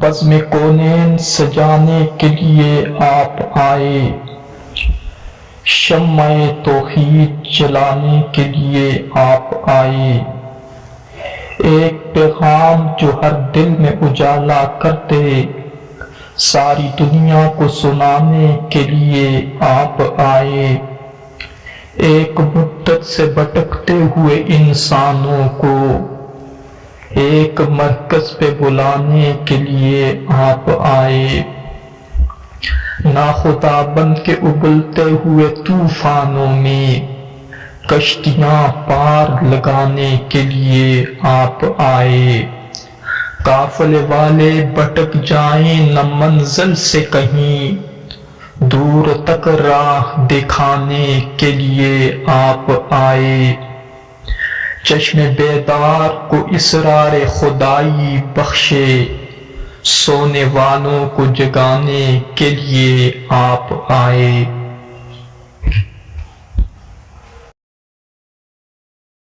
بزم کونین سجانے کے لیے آپ آئے، شمع توحید جلانے کے لیے آپ آئے، ایک پیغام جو ہر دل میں اجالا کرتے، ساری دنیا کو سنانے کے لیے آپ آئے، ایک مدت سے بھٹکتے ہوئے انسانوں کو ایک مرکز پہ بلانے کے لیے آپ آئے، ناخدا بن کے ابلتے ہوئے طوفانوں میں کشتیاں پار لگانے کے لیے آپ آئے، قافلے والے بھٹک جائیں نہ منزل سے کہیں، دور تک راہ دکھانے کے لیے آپ آئے، چشم بیدار کو اسرار خدائی بخشے، سونے والوں کو جگانے کے لیے آپ آئے۔